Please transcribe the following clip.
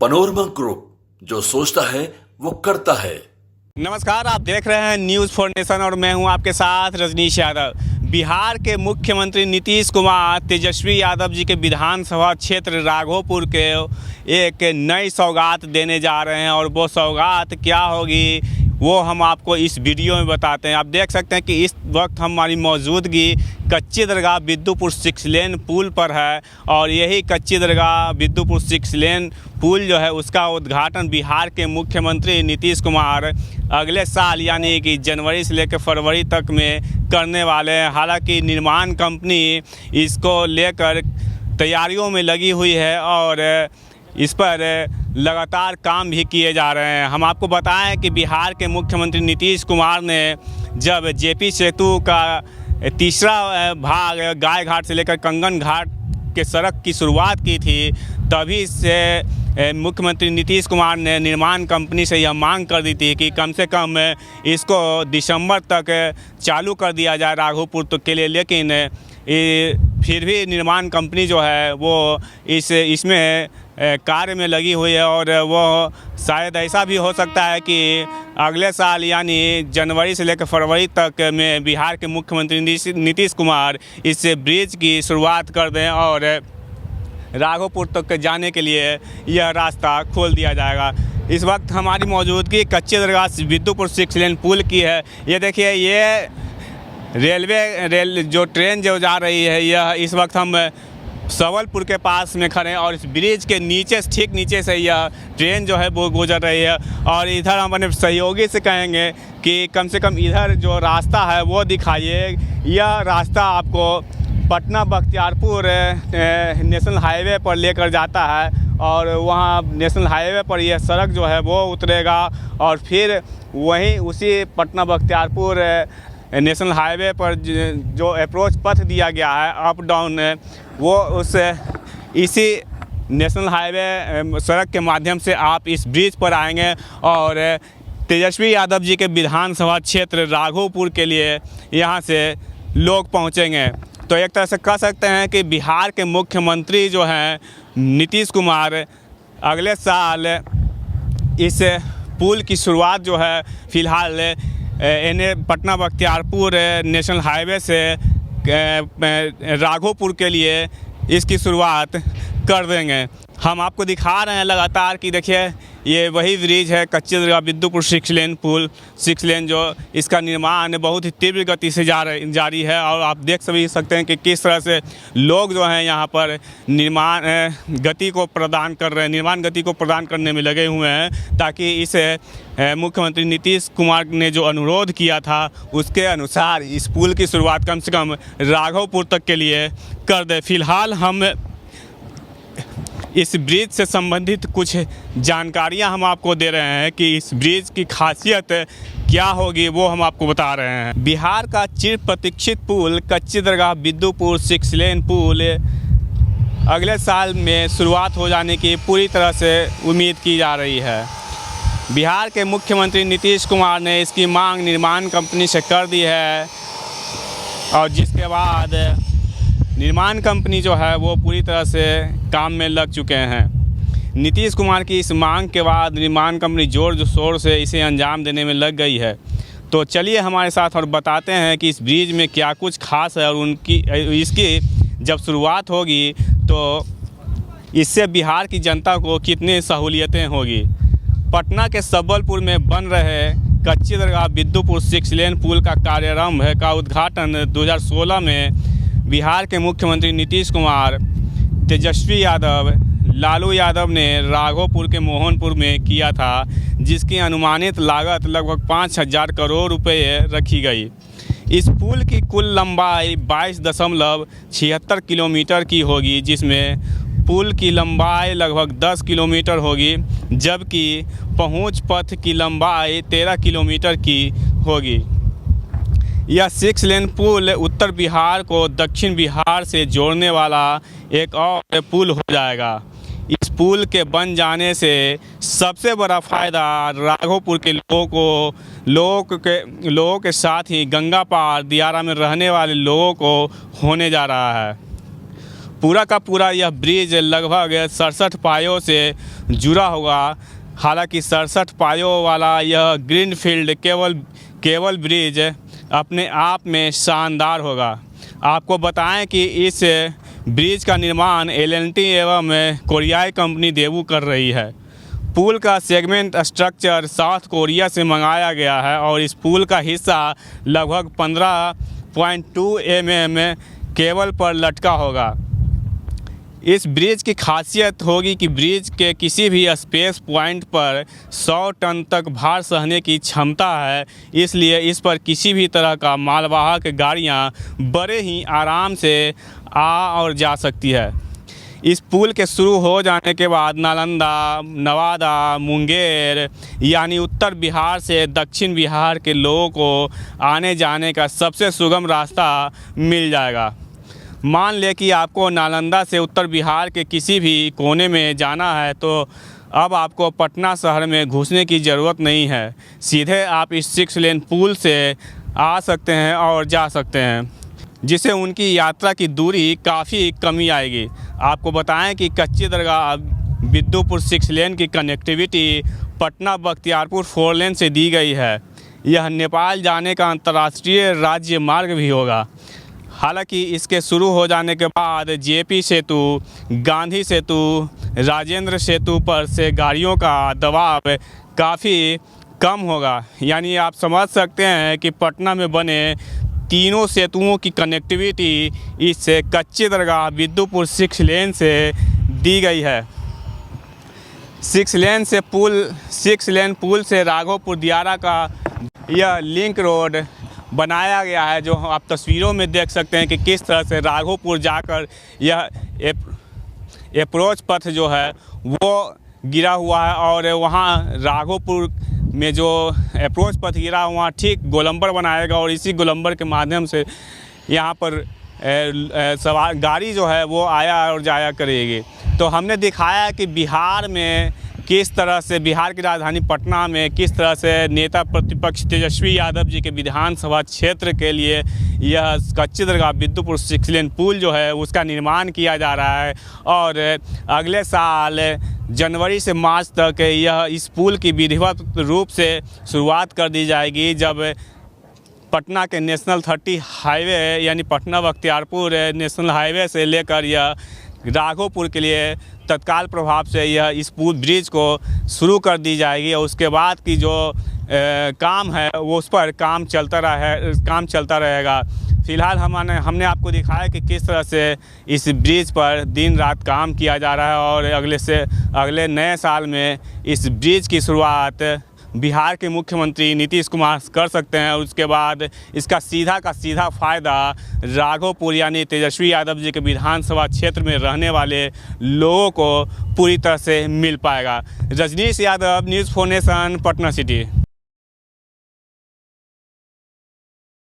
Panorama group, जो सोचता है वो करता है। नमस्कार, आप देख रहे हैं न्यूज़ फॉर नेशन और मैं हूं आपके साथ रजनीश यादव। बिहार के मुख्यमंत्री नीतीश कुमार तेजस्वी यादव जी के विधानसभा क्षेत्र राघोपुर के एक नई सौगात देने जा रहे हैं और वो सौगात क्या होगी वो हम आपको इस वीडियो में बताते हैं। आप देख सकते हैं कि इस वक्त हमारी मौजूदगी कच्ची दरगाह बिद्दुपुर 6 लेन पुल पर है और यही कच्ची दरगाह बिद्दुपुर 6 लेन पुल जो है उसका उद्घाटन बिहार के मुख्यमंत्री नीतीश कुमार अगले साल यानी कि जनवरी से लेकर फरवरी तक में करने वाले हैं। हालांकि निर्माण कंपनी इसको लेकर तैयारियों में लगी हुई है और इस पर लगातार काम भी किए जा रहे हैं। हम आपको बताएं कि बिहार के मुख्यमंत्री नीतीश कुमार ने जब जेपी सेतु का तीसरा भाग गाय घाट से लेकर कंगन घाट के सड़क की शुरुआत की थी, तभी से मुख्यमंत्री नीतीश कुमार ने निर्माण कंपनी से यह मांग कर दी थी कि कम से कम इसको दिसंबर तक चालू कर दिया जाए राघोपुर तक के लिए। लेकिन फिर भी निर्माण कंपनी जो है वो इसमें कार्य में लगी हुई है और वो शायद ऐसा भी हो सकता है कि अगले साल यानी जनवरी से लेकर फरवरी तक में बिहार के मुख्यमंत्री नीतीश कुमार इस ब्रिज की शुरुआत कर दें और राघोपुर तक जाने के लिए यह रास्ता खोल दिया जाएगा। इस वक्त हमारी मौजूदगी कच्ची दरगाह बिद्दुपुर 6 लेन पुल की है। ये देखिए, ये रेल जो ट्रेन जो जा रही है, यह इस वक्त हम सवलपुर के पास में खड़े हैं और इस ब्रिज के नीचे ठीक नीचे से यह ट्रेन जो है वो गुजर रही है। और इधर हम अपने सहयोगी से कहेंगे कि कम से कम इधर जो रास्ता है वो दिखाइए। यह रास्ता आपको पटना बख्तियारपुर नेशनल हाईवे पर लेकर जाता है और वहाँ नेशनल हाईवे पर यह सड़क जो है वो उतरेगा और फिर वहीं उसी पटना बख्तियारपुर नेशनल हाईवे पर जो अप्रोच पथ दिया गया है अप डाउन, वो उस इसी नेशनल हाईवे सड़क के माध्यम से आप इस ब्रिज पर आएंगे और तेजस्वी यादव जी के विधानसभा क्षेत्र राघोपुर के लिए यहाँ से लोग पहुँचेंगे। तो एक तरह से कह सकते हैं कि बिहार के मुख्यमंत्री जो हैं नीतीश कुमार अगले साल इस पुल की शुरुआत जो है फ़िलहाल पटना बख्तियारपुर नेशनल हाईवे से राघोपुर के लिए इसकी शुरुआत कर देंगे। हम आपको दिखा रहे हैं लगातार कि देखिए ये वही ब्रिज है कच्ची दरगाह बिद्दुपुर 6 लेन पुल 6 लेन, जो इसका निर्माण बहुत ही तीव्र गति से जारी है और आप देख सभी सकते हैं कि किस तरह से लोग जो हैं यहाँ पर निर्माण गति को प्रदान करने में लगे हुए हैं ताकि इस मुख्यमंत्री नीतीश कुमार ने जो अनुरोध किया था उसके अनुसार इस पुल की शुरुआत कम से कम राघोपुर तक के लिए कर दे। फिलहाल हम इस ब्रिज से संबंधित कुछ जानकारियां हम आपको दे रहे हैं कि इस ब्रिज की खासियत क्या होगी वो हम आपको बता रहे हैं। बिहार का चिर प्रतीक्षित पुल कच्ची दरगाह बिद्दुपुर 6 लेन पुल अगले साल में शुरुआत हो जाने की पूरी तरह से उम्मीद की जा रही है। बिहार के मुख्यमंत्री नीतीश कुमार ने इसकी मांग निर्माण कंपनी से कर दी है और जिसके बाद निर्माण कंपनी जो है वो पूरी तरह से काम में लग चुके हैं। नीतीश कुमार की इस मांग के बाद निर्माण कंपनी जोर शोर से इसे अंजाम देने में लग गई है। तो चलिए हमारे साथ और बताते हैं कि इस ब्रिज में क्या कुछ खास है और इसकी जब शुरुआत होगी तो इससे बिहार की जनता को कितनी सहूलियतें होगी। पटना के सवलपुर में बन रहे कच्ची दरगाह बिद्दुपुर 6 लेन पुल का कार्यारंभ का उद्घाटन 2016 में बिहार के मुख्यमंत्री नीतीश कुमार, तेजस्वी यादव, लालू यादव ने राघोपुर के मोहनपुर में किया था, जिसकी अनुमानित लागत लगभग 5,000 करोड़ रुपए रखी गई। इस पुल की कुल लंबाई 22.76 किलोमीटर की होगी, जिसमें पुल की लंबाई लगभग 10 किलोमीटर होगी जबकि पहुंच पथ की लंबाई 13 किलोमीटर की होगी। यह 6 लेन पुल उत्तर बिहार को दक्षिण बिहार से जोड़ने वाला एक और पुल हो जाएगा। इस पुल के बन जाने से सबसे बड़ा फ़ायदा राघोपुर के लोगों के साथ ही गंगा पार दियारा में रहने वाले लोगों को होने जा रहा है। पूरा का पूरा यह ब्रिज लगभग 67 पायों से जुड़ा होगा। हालांकि 67 पायों वाला यह ग्रीनफील्ड केबल ब्रिज अपने आप में शानदार होगा। आपको बताएं कि इस ब्रिज का निर्माण L&T एवं कोरियाई कंपनी देवू कर रही है। पुल का सेगमेंट स्ट्रक्चर साउथ कोरिया से मंगाया गया है और इस पुल का हिस्सा लगभग 15.2 mm केबल पर लटका होगा। इस ब्रिज की खासियत होगी कि ब्रिज के किसी भी स्पेस पॉइंट पर 100 टन तक भार सहने की क्षमता है, इसलिए इस पर किसी भी तरह का मालवाहक गाड़ियां बड़े ही आराम से आ और जा सकती है। इस पुल के शुरू हो जाने के बाद नालंदा, नवादा, मुंगेर यानी उत्तर बिहार से दक्षिण बिहार के लोगों को आने जाने का सबसे सुगम रास्ता मिल जाएगा। मान लें कि आपको नालंदा से उत्तर बिहार के किसी भी कोने में जाना है तो अब आपको पटना शहर में घुसने की ज़रूरत नहीं है। सीधे आप इस 6 लेन पुल से आ सकते हैं और जा सकते हैं, जिससे उनकी यात्रा की दूरी काफ़ी कमी आएगी। आपको बताएं कि कच्ची दरगाह बिद्दुपुर 6 लेन की कनेक्टिविटी पटना बख्तियारपुर 4 लेन से दी गई है। यह नेपाल जाने का अंतर्राष्ट्रीय राज्य मार्ग भी होगा। हालांकि इसके शुरू हो जाने के बाद JP सेतु, गांधी सेतु, राजेंद्र सेतु पर से गाड़ियों का दबाव काफ़ी कम होगा। यानी आप समझ सकते हैं कि पटना में बने तीनों सेतुओं की कनेक्टिविटी इस कच्ची दरगाह बिद्दुपुर 6 लेन से दी गई है। 6 लेन पुल से राघोपुर दियारा का यह लिंक रोड बनाया गया है, जो आप तस्वीरों में देख सकते हैं कि किस तरह से राघोपुर जाकर यह अप्रोच पथ जो है वो गिरा हुआ है और वहाँ राघोपुर में जो अप्रोच पथ गिरा वहाँ ठीक गोलंबर बनाएगा और इसी गोलंबर के माध्यम से यहाँ पर सवार गाड़ी जो है वो आया और जाया करेगी। तो हमने दिखाया कि बिहार में किस तरह से, बिहार की राजधानी पटना में किस तरह से नेता प्रतिपक्ष तेजस्वी यादव जी के विधानसभा क्षेत्र के लिए यह कच्ची दरगाह बिद्दुपुर 6 लेन पुल जो है उसका निर्माण किया जा रहा है और अगले साल जनवरी से मार्च तक इस पुल की विधिवत रूप से शुरुआत कर दी जाएगी, जब पटना के नेशनल 30 हाईवे यानी पटना बख्तियारपुर नेशनल हाईवे से लेकर यह राघोपुर के लिए तत्काल प्रभाव से यह इस पुल ब्रिज को शुरू कर दी जाएगी और उसके बाद की जो काम है वो उस पर काम चलता रहेगा। फ़िलहाल हमने आपको दिखाया कि किस तरह से इस ब्रिज पर दिन रात काम किया जा रहा है और अगले नए साल में इस ब्रिज की शुरुआत बिहार के मुख्यमंत्री नीतीश कुमार कर सकते हैं। उसके बाद इसका सीधा का सीधा फ़ायदा राघोपुर यानी तेजस्वी यादव जी के विधानसभा क्षेत्र में रहने वाले लोगों को पूरी तरह से मिल पाएगा। Rajneesh Yadav, news 4 nation, Patna city.